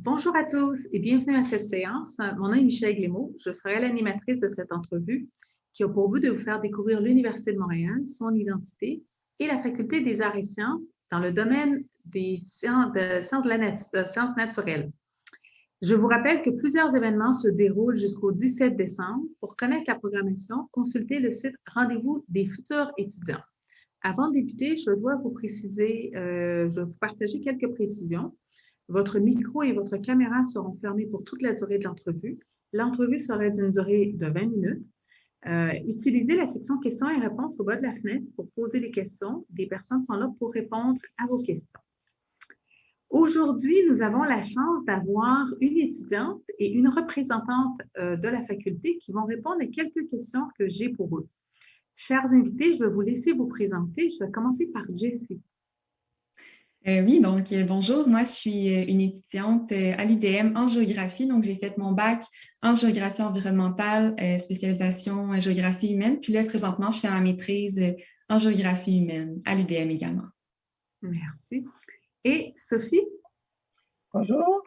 Bonjour à tous et bienvenue à cette séance. Mon nom est Michèle Glémaud. Je serai l'animatrice de cette entrevue qui a pour but de vous faire découvrir l'Université de Montréal, son identité et la Faculté des arts et sciences dans le domaine des sciences naturelles. Je vous rappelle que plusieurs événements se déroulent jusqu'au 17 décembre. Pour connaître la programmation, consultez le site Rendez-vous des futurs étudiants. Avant de débuter, je dois vous préciser, je vais vous partager quelques précisions. Votre micro et votre caméra seront fermés pour toute la durée de l'entrevue. L'entrevue sera d'une durée de 20 minutes. Utilisez la section questions et réponses au bas de la fenêtre pour poser des questions. Des personnes sont là pour répondre à vos questions. Aujourd'hui, nous avons la chance d'avoir une étudiante et une représentante de la faculté qui vont répondre à quelques questions que j'ai pour eux. Chers invités, je vais vous laisser vous présenter. Je vais commencer par Jessie. Oui, donc bonjour, moi je suis une étudiante à l'UDM en géographie, donc j'ai fait mon bac en géographie environnementale, spécialisation géographie humaine, puis là présentement je fais ma maîtrise en géographie humaine à l'UDM également. Merci. Et Sophie? Bonjour,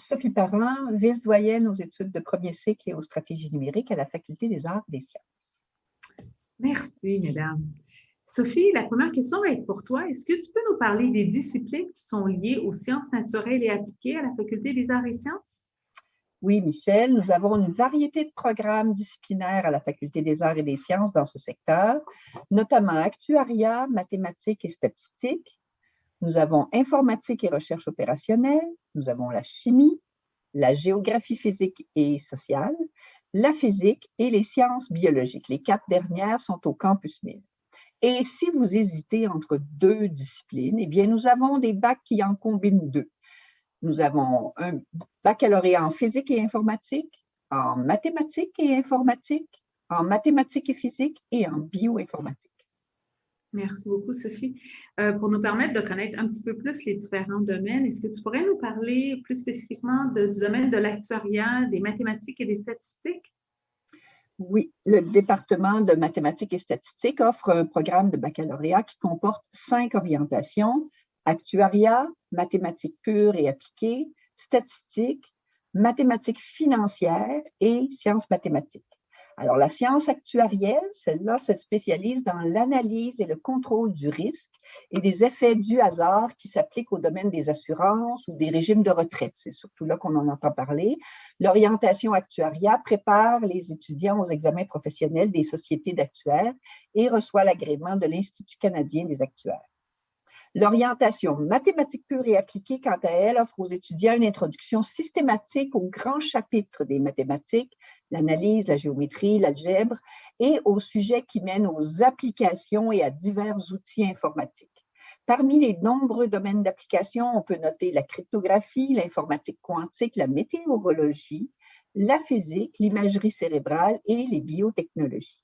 Sophie Parent, vice-doyenne aux études de premier cycle et aux stratégies numériques à la Faculté des arts et des sciences. Merci, mesdames. Sophie, la première question va être pour toi. Est-ce que tu peux nous parler des disciplines qui sont liées aux sciences naturelles et appliquées à la Faculté des arts et sciences? Oui, Michel, nous avons une variété de programmes disciplinaires à la Faculté des arts et des sciences dans ce secteur, notamment actuariat, mathématiques et statistiques. Nous avons informatique et recherche opérationnelle, nous avons la chimie, la géographie physique et sociale, la physique et les sciences biologiques. Les 4 dernières sont au campus 1000. Et si vous hésitez entre 2 disciplines, eh bien, nous avons des bacs qui en combinent 2. Nous avons un baccalauréat en physique et informatique, en mathématiques et informatique, en mathématiques et physique et en bioinformatique. Merci beaucoup, Sophie. Pour nous permettre de connaître un petit peu plus les différents domaines, est-ce que tu pourrais nous parler plus spécifiquement du domaine de l'actuariat, des mathématiques et des statistiques? Oui, le département de mathématiques et statistiques offre un programme de baccalauréat qui comporte 5 orientations: actuariat, mathématiques pures et appliquées, statistiques, mathématiques financières et sciences mathématiques. Alors, la science actuarielle, celle-là se spécialise dans l'analyse et le contrôle du risque et des effets du hasard qui s'appliquent au domaine des assurances ou des régimes de retraite. C'est surtout là qu'on en entend parler. L'orientation actuariat prépare les étudiants aux examens professionnels des sociétés d'actuaires et reçoit l'agrément de l'Institut canadien des actuaires. L'orientation mathématiques pures et appliquées, quant à elle, offre aux étudiants une introduction systématique aux grands chapitres des mathématiques, l'analyse, la géométrie, l'algèbre, et aux sujets qui mènent aux applications et à divers outils informatiques. Parmi les nombreux domaines d'application, on peut noter la cryptographie, l'informatique quantique, la météorologie, la physique, l'imagerie cérébrale et les biotechnologies.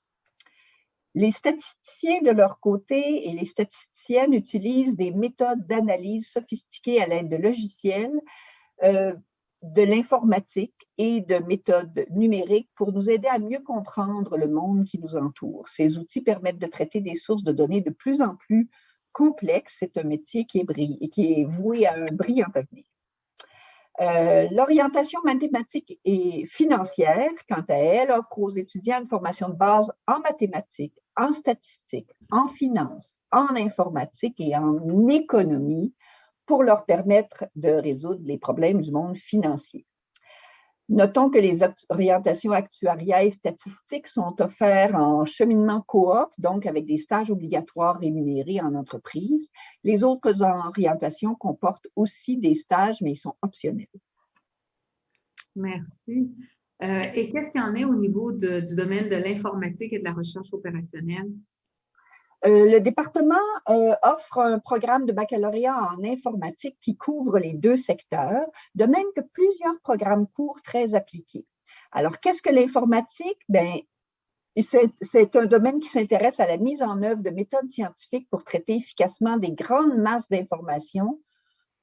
Les statisticiens, de leur côté, et les statisticiennes utilisent des méthodes d'analyse sophistiquées à l'aide de logiciels, de l'informatique et de méthodes numériques pour nous aider à mieux comprendre le monde qui nous entoure. Ces outils permettent de traiter des sources de données de plus en plus complexes. C'est un métier qui est voué à un brillant avenir. L'orientation mathématique et financière, quant à elle, offre aux étudiants une formation de base en mathématiques, en statistiques, en finance, en informatique et en économie pour leur permettre de résoudre les problèmes du monde financier. Notons que les orientations actuariat et statistiques sont offertes en cheminement coop, donc avec des stages obligatoires rémunérés en entreprise. Les autres orientations comportent aussi des stages, mais ils sont optionnels. Merci. Et qu'est-ce qu'il y en a au niveau du domaine de l'informatique et de la recherche opérationnelle? Le département offre un programme de baccalauréat en informatique qui couvre les 2 secteurs, de même que plusieurs programmes courts très appliqués. Alors, qu'est-ce que l'informatique? Bien, c'est un domaine qui s'intéresse à la mise en œuvre de méthodes scientifiques pour traiter efficacement des grandes masses d'informations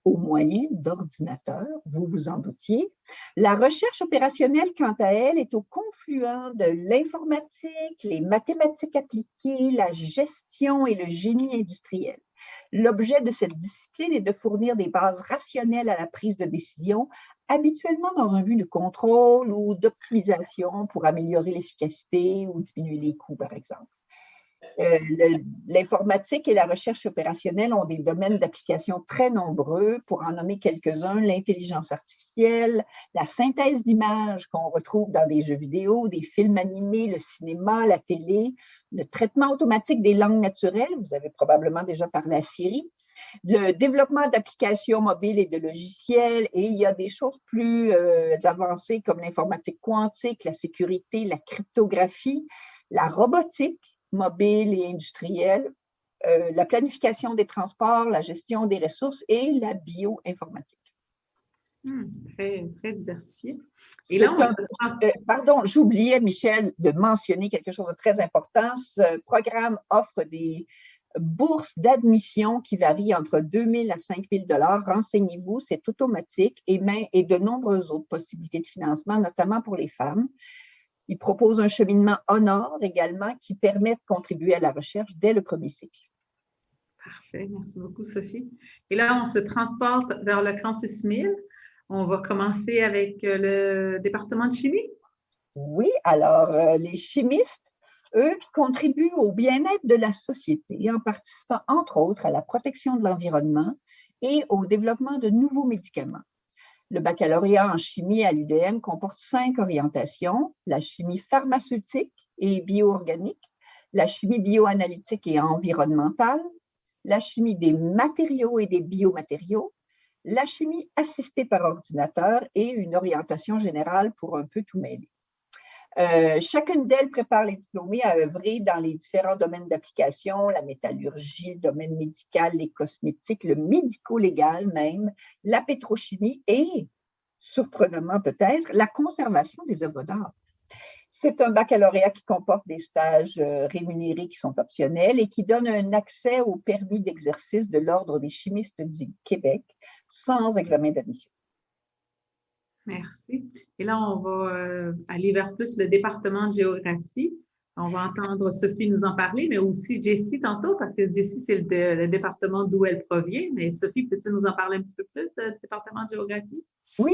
au moyen d'ordinateurs, vous vous en doutiez. La recherche opérationnelle, quant à elle, est au confluent de l'informatique, les mathématiques appliquées, la gestion et le génie industriel. L'objet de cette discipline est de fournir des bases rationnelles à la prise de décision habituellement dans un but de contrôle ou d'optimisation pour améliorer l'efficacité ou diminuer les coûts, par exemple. L'informatique et la recherche opérationnelle ont des domaines d'application très nombreux. Pour en nommer quelques-uns, l'intelligence artificielle, la synthèse d'images qu'on retrouve dans des jeux vidéo, des films animés, le cinéma, la télé, le traitement automatique des langues naturelles, vous avez probablement déjà parlé à Siri, le développement d'applications mobiles et de logiciels, et il y a des choses plus avancées comme l'informatique quantique, la sécurité, la cryptographie, la robotique mobile et industrielle, la planification des transports, la gestion des ressources et la bioinformatique. Très, très diversifié. Et là, pardon, j'oubliais, Michel, de mentionner quelque chose de très important. Ce programme offre des bourses d'admission qui varient entre 2 000 à 5 000 $. Renseignez-vous, c'est automatique et de nombreuses autres possibilités de financement, notamment pour les femmes. Il propose un cheminement Honor également qui permet de contribuer à la recherche dès le premier cycle. Parfait, merci beaucoup, Sophie. Et là, on se transporte vers le campus 1000. On va commencer avec le département de chimie. Oui, alors les chimistes, eux, contribuent au bien-être de la société en participant, entre autres, à la protection de l'environnement et au développement de nouveaux médicaments. Le baccalauréat en chimie à l'UDM comporte 5 orientations, la chimie pharmaceutique et bioorganique, la chimie bioanalytique et environnementale, la chimie des matériaux et des biomatériaux, la chimie assistée par ordinateur et une orientation générale pour un peu tout mêler. Chacune d'elles prépare les diplômés à œuvrer dans les différents domaines d'application, la métallurgie, le domaine médical, les cosmétiques, le médico-légal même, la pétrochimie et, surprenamment peut-être, la conservation des œuvres d'art. C'est un baccalauréat qui comporte des stages rémunérés qui sont optionnels et qui donne un accès au permis d'exercice de l'Ordre des chimistes du Québec sans examen d'admission. Merci. Et là, on va aller vers plus le département de géographie. On va entendre Sophie nous en parler, mais aussi Jessie tantôt, parce que Jessie, c'est le département d'où elle provient. Mais Sophie, peux-tu nous en parler un petit peu plus du département de géographie? Oui,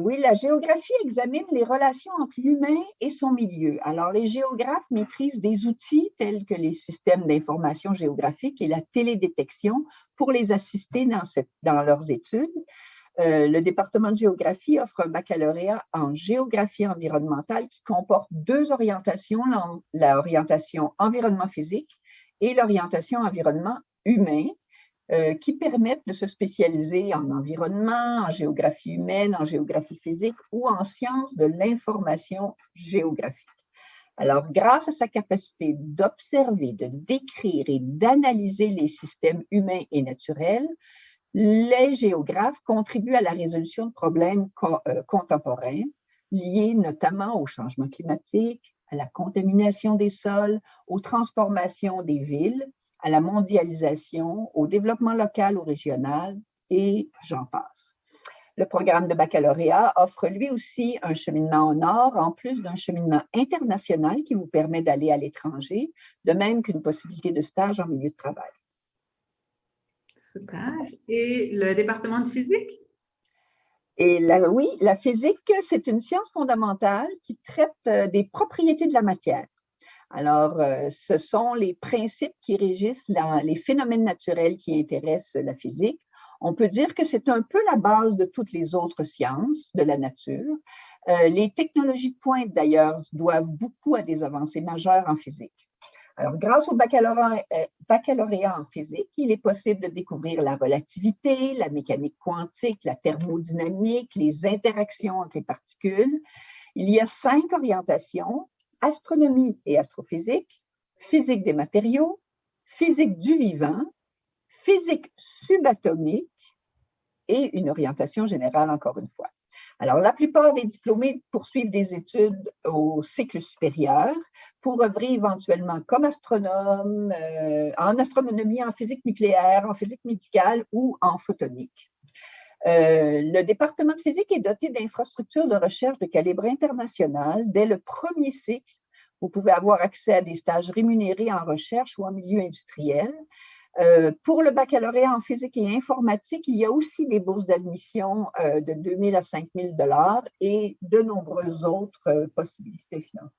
oui, la géographie examine les relations entre l'humain et son milieu. Alors, les géographes maîtrisent des outils tels que les systèmes d'information géographique et la télédétection pour les assister dans leurs études. Le département de géographie offre un baccalauréat en géographie environnementale qui comporte 2 orientations, l'orientation environnement physique et l'orientation environnement humain, qui permettent de se spécialiser en environnement, en géographie humaine, en géographie physique ou en sciences de l'information géographique. Alors, grâce à sa capacité d'observer, de décrire et d'analyser les systèmes humains et naturels, les géographes contribuent à la résolution de problèmes contemporains liés notamment au changement climatique, à la contamination des sols, aux transformations des villes, à la mondialisation, au développement local ou régional, et j'en passe. Le programme de baccalauréat offre lui aussi un cheminement au nord, en plus d'un cheminement international qui vous permet d'aller à l'étranger, de même qu'une possibilité de stage en milieu de travail. Super. Et le département de physique? Et oui, la physique, c'est une science fondamentale qui traite des propriétés de la matière. Alors, ce sont les principes qui régissent les phénomènes naturels qui intéressent la physique. On peut dire que c'est un peu la base de toutes les autres sciences de la nature. Les technologies de pointe, d'ailleurs, doivent beaucoup à des avancées majeures en physique. Alors, grâce au baccalauréat en physique, il est possible de découvrir la relativité, la mécanique quantique, la thermodynamique, les interactions entre les particules. Il y a 5 orientations: astronomie et astrophysique, physique des matériaux, physique du vivant, physique subatomique et une orientation générale, encore une fois. Alors, la plupart des diplômés poursuivent des études au cycle supérieur pour œuvrer éventuellement comme astronome, en astronomie, en physique nucléaire, en physique médicale ou en photonique. Le département de physique est doté d'infrastructures de recherche de calibre international. Dès le premier cycle, vous pouvez avoir accès à des stages rémunérés en recherche ou en milieu industriel. Pour le baccalauréat en physique et informatique, il y a aussi des bourses d'admission de 2 000 à 5 000 $ et de nombreuses autres possibilités financières.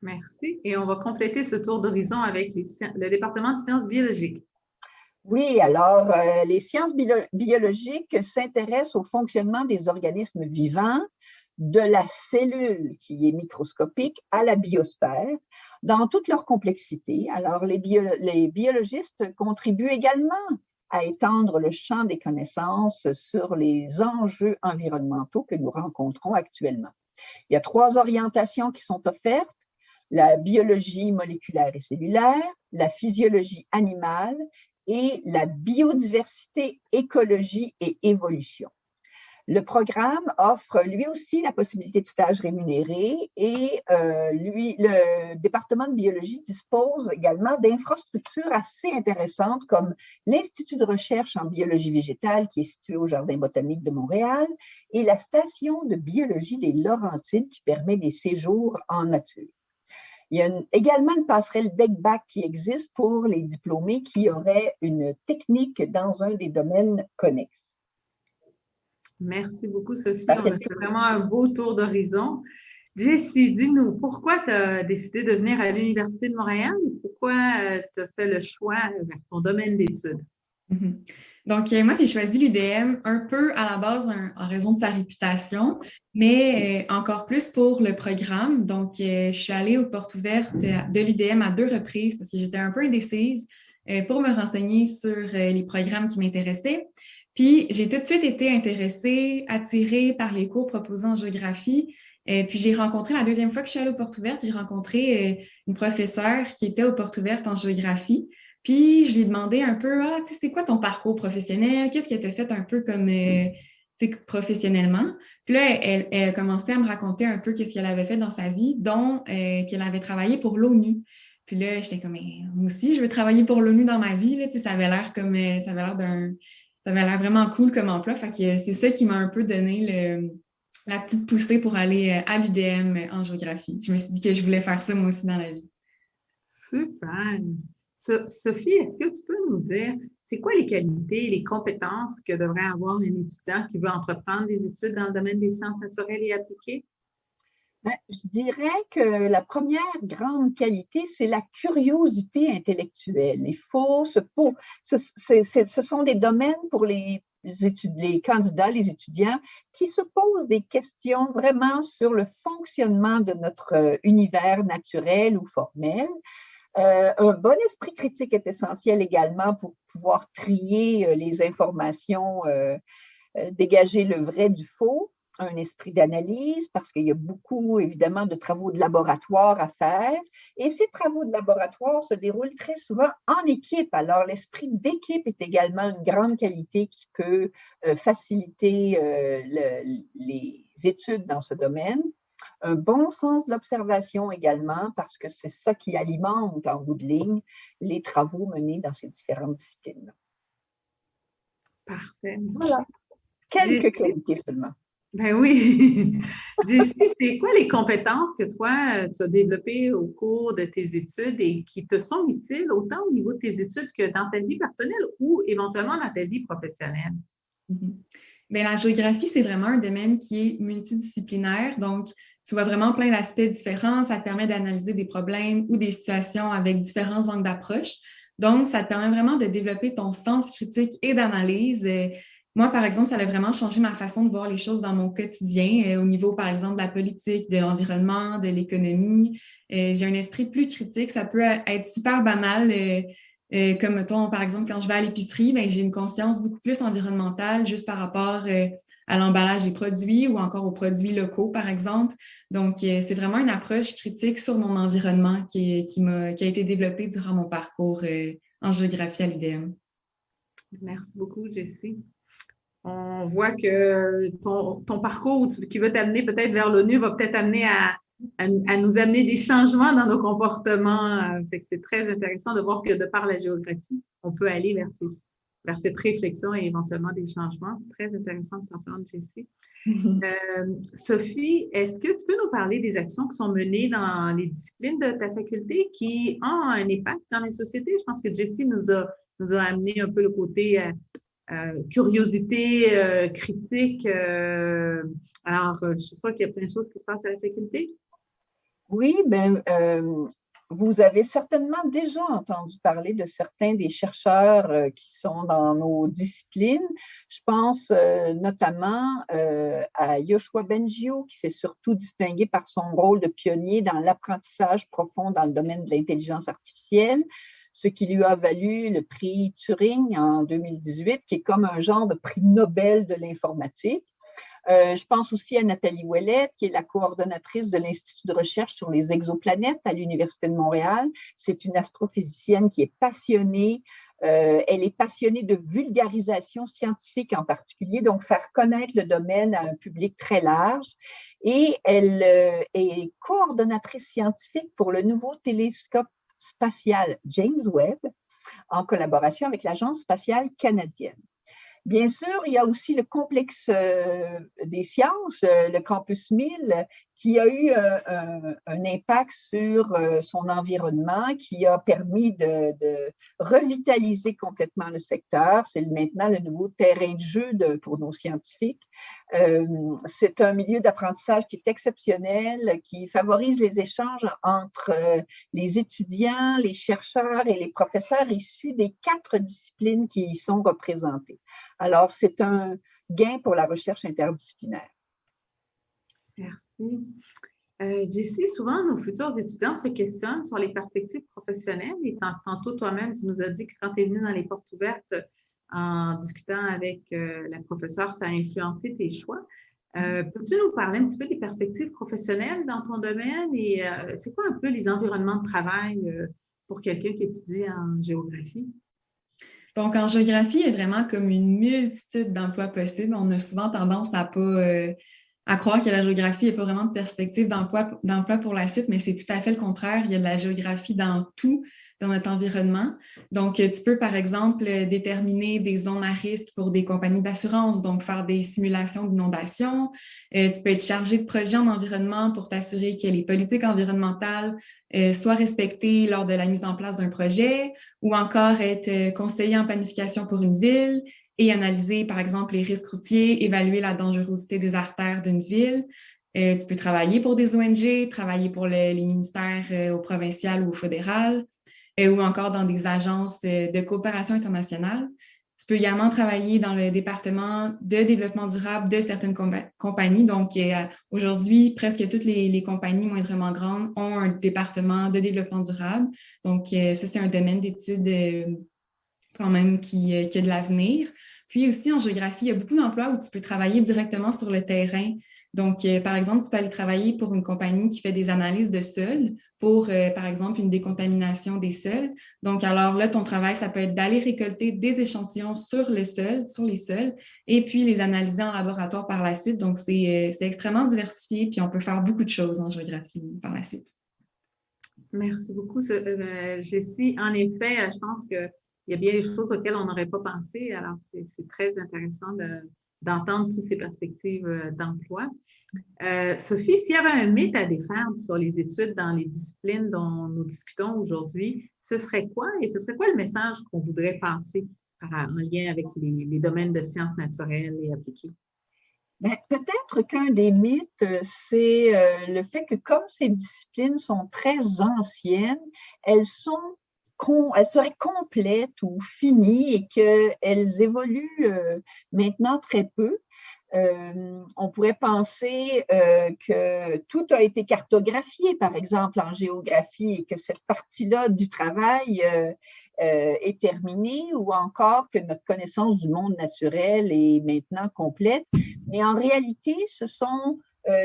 Merci. Et on va compléter ce tour d'horizon avec le département de sciences biologiques. Oui, alors les sciences biologiques s'intéressent au fonctionnement des organismes vivants, de la cellule qui est microscopique à la biosphère, dans toute leur complexité. Alors, les biologistes contribuent également à étendre le champ des connaissances sur les enjeux environnementaux que nous rencontrons actuellement. Il y a 3 orientations qui sont offertes: la biologie moléculaire et cellulaire, la physiologie animale et la biodiversité, écologie et évolution. Le programme offre lui aussi la possibilité de stage rémunéré et le département de biologie dispose également d'infrastructures assez intéressantes comme l'Institut de recherche en biologie végétale qui est situé au Jardin botanique de Montréal et la station de biologie des Laurentides qui permet des séjours en nature. Il y a également une passerelle DEC-BAC qui existe pour les diplômés qui auraient une technique dans un des domaines connexes. Merci beaucoup, Sophie. On a fait vraiment un beau tour d'horizon. Jessie, dis-nous, pourquoi tu as décidé de venir à l'Université de Montréal et pourquoi tu as fait le choix vers ton domaine d'études? Donc, moi, j'ai choisi l'UDM un peu à la base en raison de sa réputation, mais encore plus pour le programme. Donc, je suis allée aux portes ouvertes de l'UDM à 2 reprises parce que j'étais un peu indécise pour me renseigner sur les programmes qui m'intéressaient. Puis, j'ai tout de suite été intéressée, attirée par les cours proposés en géographie. Puis, j'ai rencontré, la 2e fois que je suis allée aux portes ouvertes, j'ai rencontré une professeure qui était aux portes ouvertes en géographie. Puis, je lui ai demandé un peu, tu sais, c'est quoi ton parcours professionnel? Qu'est-ce que tu as fait un peu comme, professionnellement? Puis là, elle a commencé à me raconter un peu qu'est-ce qu'elle avait fait dans sa vie, dont qu'elle avait travaillé pour l'ONU. Puis là, j'étais comme, moi aussi, je veux travailler pour l'ONU dans ma vie. Là, tu sais, ça avait l'air vraiment cool comme emploi. Fait que c'est ça qui m'a un peu donné la petite poussée pour aller à l'UDM en géographie. Je me suis dit que je voulais faire ça moi aussi dans la vie. Super! Sophie, est-ce que tu peux nous dire, c'est quoi les qualités, les compétences que devrait avoir un étudiant qui veut entreprendre des études dans le domaine des sciences naturelles et appliquées? Je dirais que la première grande qualité, c'est la curiosité intellectuelle. Ce sont des domaines pour les candidats, les étudiants, qui se posent des questions vraiment sur le fonctionnement de notre univers naturel ou formel. Un bon esprit critique est essentiel également pour pouvoir trier les informations, dégager le vrai du faux. Un esprit d'analyse, parce qu'il y a beaucoup, évidemment, de travaux de laboratoire à faire. Et ces travaux de laboratoire se déroulent très souvent en équipe. Alors, l'esprit d'équipe est également une grande qualité qui peut faciliter les études dans ce domaine. Un bon sens de l'observation également, parce que c'est ça qui alimente, en bout de ligne, les travaux menés dans ces différentes disciplines. Parfait. Voilà. Quelques qualités seulement. Ben oui. Jessie, c'est quoi les compétences que toi, tu as développées au cours de tes études et qui te sont utiles autant au niveau de tes études que dans ta vie personnelle ou éventuellement dans ta vie professionnelle? Bien, la géographie, c'est vraiment un domaine qui est multidisciplinaire. Donc, tu vois vraiment plein d'aspects différents. Ça te permet d'analyser des problèmes ou des situations avec différents angles d'approche. Donc, ça te permet vraiment de développer ton sens critique et d'analyse. Moi, par exemple, ça a vraiment changé ma façon de voir les choses dans mon quotidien, au niveau, par exemple, de la politique, de l'environnement, de l'économie. J'ai un esprit plus critique. Ça peut être super banal, comme, mettons, par exemple, quand je vais à l'épicerie, ben, j'ai une conscience beaucoup plus environnementale juste par rapport à l'emballage des produits ou encore aux produits locaux, par exemple. Donc, c'est vraiment une approche critique sur mon environnement qui a été développée durant mon parcours en géographie à l'UDM. Merci beaucoup, Jessie. On voit que ton parcours qui va t'amener peut-être vers l'ONU va peut-être amener à nous amener des changements dans nos comportements. Fait que c'est très intéressant de voir que de par la géographie, on peut aller vers vers cette réflexion et éventuellement des changements. Très intéressant de t'entendre, Jessie. Sophie, est-ce que tu peux nous parler des actions qui sont menées dans les disciplines de ta faculté qui ont un impact dans les sociétés? Je pense que Jessie nous a amené un peu le côté curiosité, critique. Alors, je suis sûre qu'il y a plein de choses qui se passent à la faculté. Oui, vous avez certainement déjà entendu parler de certains des chercheurs qui sont dans nos disciplines. Je pense notamment à Yoshua Bengio, qui s'est surtout distingué par son rôle de pionnier dans l'apprentissage profond dans le domaine de l'intelligence artificielle, ce qui lui a valu le prix Turing en 2018, qui est comme un genre de prix Nobel de l'informatique. Je pense aussi à Nathalie Ouellette, qui est la coordonnatrice de l'Institut de recherche sur les exoplanètes à l'Université de Montréal. C'est une astrophysicienne qui est passionnée. Elle est passionnée de vulgarisation scientifique en particulier, donc faire connaître le domaine à un public très large. Et elle est coordonnatrice scientifique pour le nouveau télescope spatial James Webb, en collaboration avec l'Agence spatiale canadienne. Bien sûr, il y a aussi le complexe des sciences, le campus 1000, qui a eu un impact sur son environnement, qui a permis de revitaliser complètement le secteur. C'est maintenant le nouveau terrain de jeu pour nos scientifiques. C'est un milieu d'apprentissage qui est exceptionnel, qui favorise les échanges entre les étudiants, les chercheurs et les professeurs issus des 4 disciplines qui y sont représentées. Alors, c'est un gain pour la recherche interdisciplinaire. Merci. Jessie, souvent, nos futurs étudiants se questionnent sur les perspectives professionnelles. Et tantôt, toi-même, tu nous as dit que quand tu es venu dans les portes ouvertes en discutant avec la professeure, ça a influencé tes choix. Peux-tu nous parler un petit peu des perspectives professionnelles dans ton domaine et c'est quoi un peu les environnements de travail pour quelqu'un qui étudie en géographie? Donc, en géographie, il y a vraiment comme une multitude d'emplois possibles. On a souvent tendance à croire que la géographie, il n'y a pas vraiment de perspective d'emploi pour la suite, mais c'est tout à fait le contraire. Il y a de la géographie dans tout, dans notre environnement. Donc, tu peux, par exemple, déterminer des zones à risque pour des compagnies d'assurance, donc faire des simulations d'inondation. Tu peux être chargé de projets en environnement pour t'assurer que les politiques environnementales soient respectées lors de la mise en place d'un projet, ou encore être conseiller en planification pour une ville et analyser, par exemple, les risques routiers, évaluer la dangerosité des artères d'une ville. Tu peux travailler pour des ONG, travailler pour les ministères au provincial ou au fédéral, ou encore dans des agences de coopération internationale. Tu peux également travailler dans le département de développement durable de certaines compagnies. Donc, aujourd'hui, presque toutes les compagnies moindrement grandes ont un département de développement durable. Donc, ça, c'est un domaine d'études quand même qui a de l'avenir. Puis aussi, en géographie, il y a beaucoup d'emplois où tu peux travailler directement sur le terrain. Donc, par exemple, tu peux aller travailler pour une compagnie qui fait des analyses de sol pour, par exemple, une décontamination des sols. Donc, alors là, ton travail, ça peut être d'aller récolter des échantillons sur les sols, et puis les analyser en laboratoire par la suite. Donc, c'est extrêmement diversifié, puis on peut faire beaucoup de choses en géographie par la suite. Merci beaucoup, Jessie. En effet, je pense qu'il y a bien des choses auxquelles on n'aurait pas pensé. Alors, c'est très intéressant d'entendre toutes ces perspectives d'emploi. Sophie, s'il y avait un mythe à défaire sur les études dans les disciplines dont nous discutons aujourd'hui, ce serait quoi? Et ce serait quoi le message qu'on voudrait passer en lien avec les domaines de sciences naturelles et appliquées? Peut-être qu'un des mythes, c'est le fait que comme ces disciplines sont très anciennes, elles seraient complètes ou finies et qu'elles évoluent maintenant très peu. On pourrait penser que tout a été cartographié, par exemple, en géographie, et que cette partie-là du travail est terminée, ou encore que notre connaissance du monde naturel est maintenant complète. Mais en réalité, ce sont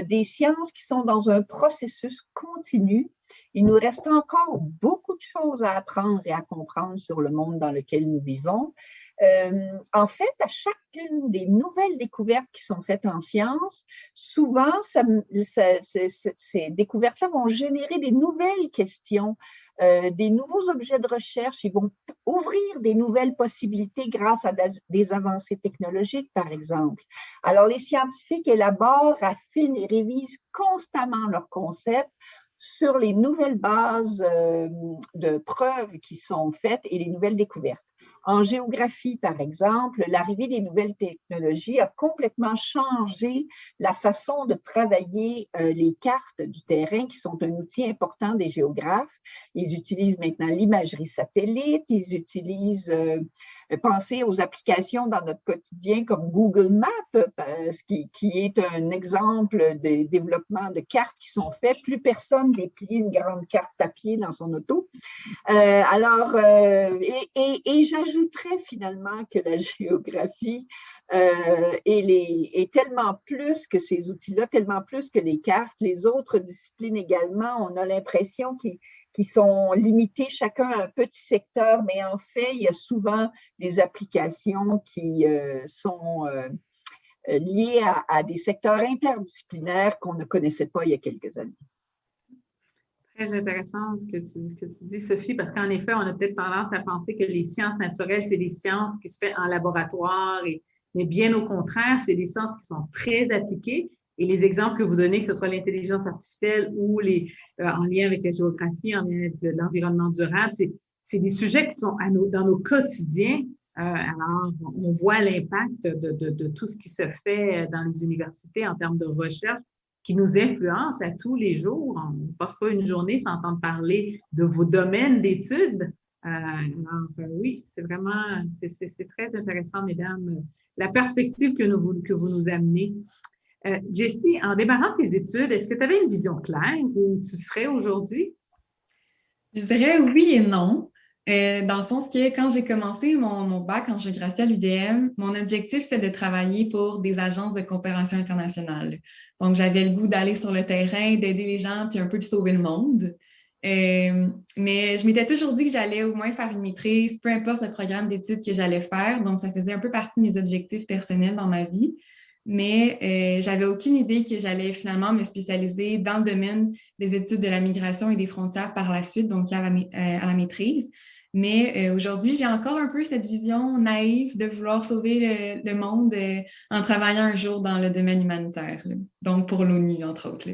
des sciences qui sont dans un processus continu. Il nous reste encore beaucoup de choses à apprendre et à comprendre sur le monde dans lequel nous vivons. En fait, à chacune des nouvelles découvertes qui sont faites en sciences, souvent, ces découvertes-là vont générer des nouvelles questions, des nouveaux objets de recherche. Ils vont ouvrir des nouvelles possibilités grâce à des avancées technologiques, par exemple. Alors, les scientifiques élaborent, affinent et révisent constamment leurs concepts sur les nouvelles bases de preuves qui sont faites et les nouvelles découvertes. En géographie, par exemple, l'arrivée des nouvelles technologies a complètement changé la façon de travailler les cartes du terrain, qui sont un outil important des géographes. Ils utilisent maintenant l'imagerie satellite, ils utilisent, pensez aux applications dans notre quotidien comme Google Maps, qui est un exemple de développement de cartes qui sont faits. Plus personne déplie une grande carte papier dans son auto. Et j'ajouterais finalement que la géographie est tellement plus que ces outils-là, tellement plus que les cartes, les autres disciplines également, on a l'impression qu'ils sont limités chacun à un petit secteur, mais en fait, il y a souvent des applications qui sont liées à des secteurs interdisciplinaires qu'on ne connaissait pas il y a quelques années. Très intéressant ce que tu dis, Sophie, parce qu'en effet, on a peut-être tendance à penser que les sciences naturelles, c'est des sciences qui se font en laboratoire, mais bien au contraire, c'est des sciences qui sont très appliquées. Et les exemples que vous donnez, que ce soit l'intelligence artificielle ou en lien avec la géographie, en lien avec l'environnement durable, c'est des sujets qui sont dans nos quotidiens. Alors, on voit l'impact de tout ce qui se fait dans les universités en termes de recherche qui nous influence à tous les jours. On ne passe pas une journée sans entendre parler de vos domaines d'études. Oui, c'est vraiment, c'est très intéressant, mesdames, la perspective que vous nous amenez. Jessie, en démarrant tes études, est-ce que tu avais une vision claire où tu serais aujourd'hui? Je dirais oui et non. Dans le sens que quand j'ai commencé mon bac en géographie à l'UDM, mon objectif, c'était de travailler pour des agences de coopération internationale. Donc, j'avais le goût d'aller sur le terrain, d'aider les gens, puis un peu de sauver le monde. Mais je m'étais toujours dit que j'allais au moins faire une maîtrise, peu importe le programme d'études que j'allais faire. Donc, ça faisait un peu partie de mes objectifs personnels dans ma vie. Mais j'avais aucune idée que j'allais finalement me spécialiser dans le domaine des études de la migration et des frontières par la suite, donc à la maîtrise. Mais aujourd'hui, j'ai encore un peu cette vision naïve de vouloir sauver le monde en travaillant un jour dans le domaine humanitaire, là. Donc pour l'ONU, entre autres.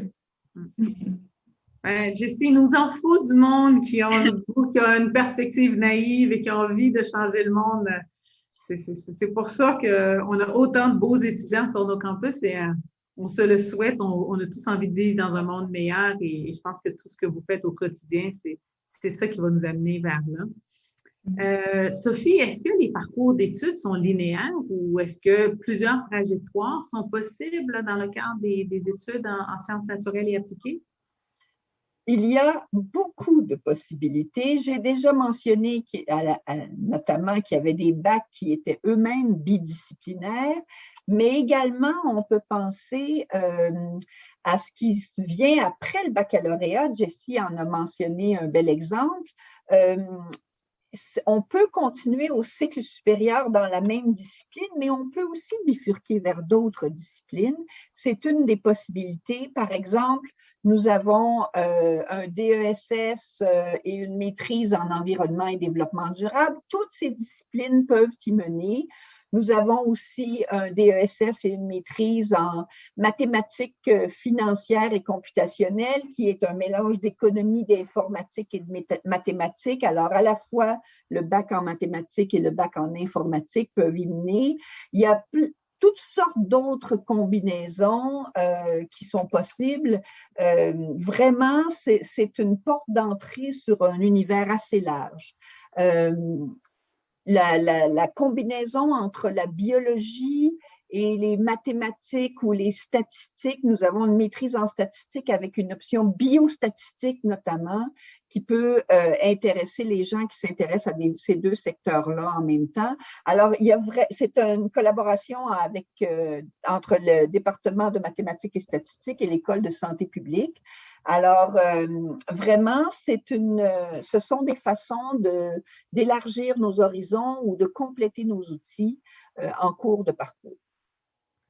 Jessie, il nous en faut du monde qui a une perspective naïve et qui a envie de changer le monde. C'est pour ça qu'on a autant de beaux étudiants sur nos campus et on se le souhaite. On a tous envie de vivre dans un monde meilleur et je pense que tout ce que vous faites au quotidien, c'est ça qui va nous amener vers là. Sophie, est-ce que les parcours d'études sont linéaires ou est-ce que plusieurs trajectoires sont possibles dans le cadre des études en sciences naturelles et appliquées? Il y a beaucoup de possibilités. J'ai déjà mentionné notamment qu'il y avait des bacs qui étaient eux-mêmes bidisciplinaires, mais également on peut penser à ce qui vient après le baccalauréat. Jessie en a mentionné un bel exemple. On peut continuer au cycle supérieur dans la même discipline, mais on peut aussi bifurquer vers d'autres disciplines. C'est une des possibilités. Par exemple, nous avons un DESS et une maîtrise en environnement et développement durable. Toutes ces disciplines peuvent y mener. Nous avons aussi un DESS et une maîtrise en mathématiques financières et computationnelles, qui est un mélange d'économie, d'informatique et de mathématiques. Alors, à la fois, le bac en mathématiques et le bac en informatique peuvent y mener. Il y a toutes sortes d'autres combinaisons qui sont possibles. Vraiment, c'est une porte d'entrée sur un univers assez large. La combinaison entre la biologie et les mathématiques ou les statistiques, nous avons une maîtrise en statistique avec une option biostatistique notamment, qui peut intéresser les gens qui s'intéressent à ces deux secteurs-là en même temps. Alors, c'est une collaboration entre le département de mathématiques et statistiques et l'école de santé publique. Alors, vraiment, ce sont des façons d'élargir nos horizons ou de compléter nos outils en cours de parcours.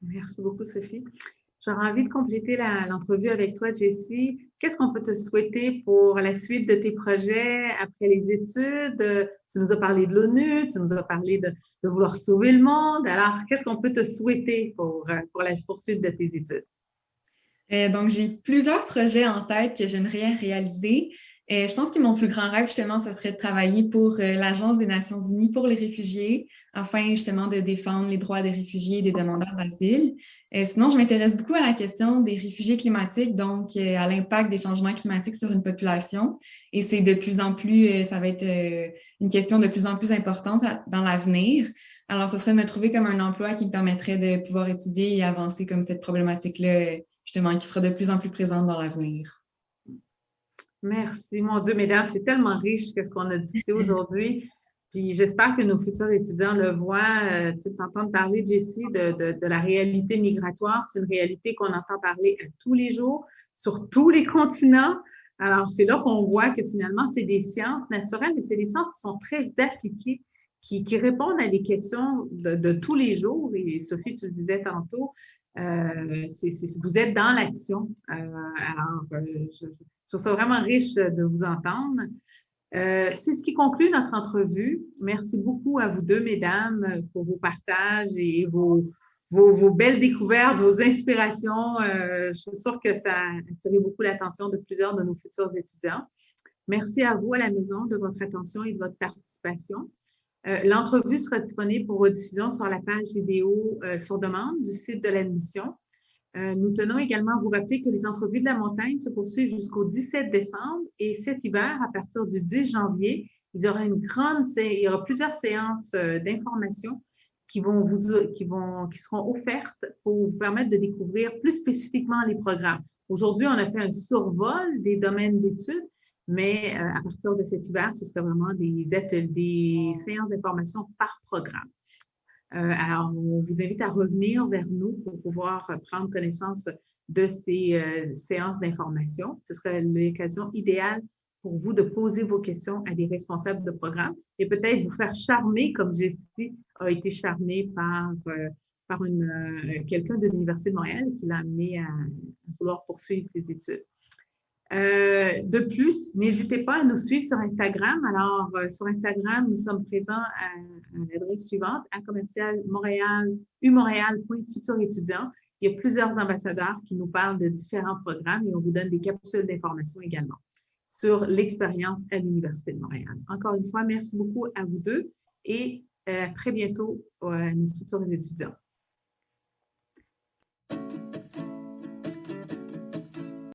Merci beaucoup, Sophie. J'aurais envie de compléter l'entrevue avec toi, Jessie. Qu'est-ce qu'on peut te souhaiter pour la suite de tes projets après les études? Tu nous as parlé de l'ONU, tu nous as parlé de vouloir sauver le monde. Alors, qu'est-ce qu'on peut te souhaiter pour la poursuite de tes études? Donc, j'ai plusieurs projets en tête que j'aimerais réaliser. Je pense que mon plus grand rêve, justement, ça serait de travailler pour l'Agence des Nations Unies pour les réfugiés, afin justement de défendre les droits des réfugiés et des demandeurs d'asile. Sinon, je m'intéresse beaucoup à la question des réfugiés climatiques, donc à l'impact des changements climatiques sur une population. Et c'est de plus en plus, ça va être une question de plus en plus importante dans l'avenir. Alors, ce serait de me trouver comme un emploi qui me permettrait de pouvoir étudier et avancer comme cette problématique-là, justement, qui sera de plus en plus présente dans l'avenir. Merci, mon Dieu, mesdames, c'est tellement riche ce qu'on a discuté aujourd'hui. Puis j'espère que nos futurs étudiants le voient. Tu t'entends parler, Jessie, de la réalité migratoire. C'est une réalité qu'on entend parler tous les jours, sur tous les continents. Alors, c'est là qu'on voit que finalement, c'est des sciences naturelles, mais c'est des sciences qui sont très appliquées, qui répondent à des questions de tous les jours. Et Sophie, tu le disais tantôt, vous êtes dans l'action. Je trouve ça vraiment riche de vous entendre. C'est ce qui conclut notre entrevue. Merci beaucoup à vous deux, mesdames, pour vos partages et vos belles découvertes, vos inspirations. Je suis sûre que ça a attiré beaucoup l'attention de plusieurs de nos futurs étudiants. Merci à vous à la maison de votre attention et de votre participation. L'entrevue sera disponible pour rediffusion sur la page vidéo sur demande du site de l'admission. Nous tenons également à vous rappeler que les entrevues de la montagne se poursuivent jusqu'au 17 décembre et cet hiver, à partir du 10 janvier, il y aura plusieurs séances d'information qui seront offertes pour vous permettre de découvrir plus spécifiquement les programmes. Aujourd'hui, on a fait un survol des domaines d'études, mais à partir de cet hiver, ce sera vraiment des séances d'information par programme. Alors, on vous invite à revenir vers nous pour pouvoir prendre connaissance de ces séances d'information. Ce serait l'occasion idéale pour vous de poser vos questions à des responsables de programme et peut-être vous faire charmer, comme Jessie a été charmée par quelqu'un de l'Université de Montréal qui l'a amené à vouloir poursuivre ses études. De plus, n'hésitez pas à nous suivre sur Instagram. Alors, sur Instagram, nous sommes présents à l'adresse suivante, @umontréal.futurétudiant. Il y a plusieurs ambassadeurs qui nous parlent de différents programmes et on vous donne des capsules d'information également sur l'expérience à l'Université de Montréal. Encore une fois, merci beaucoup à vous deux et à très bientôt à nos futurs étudiants.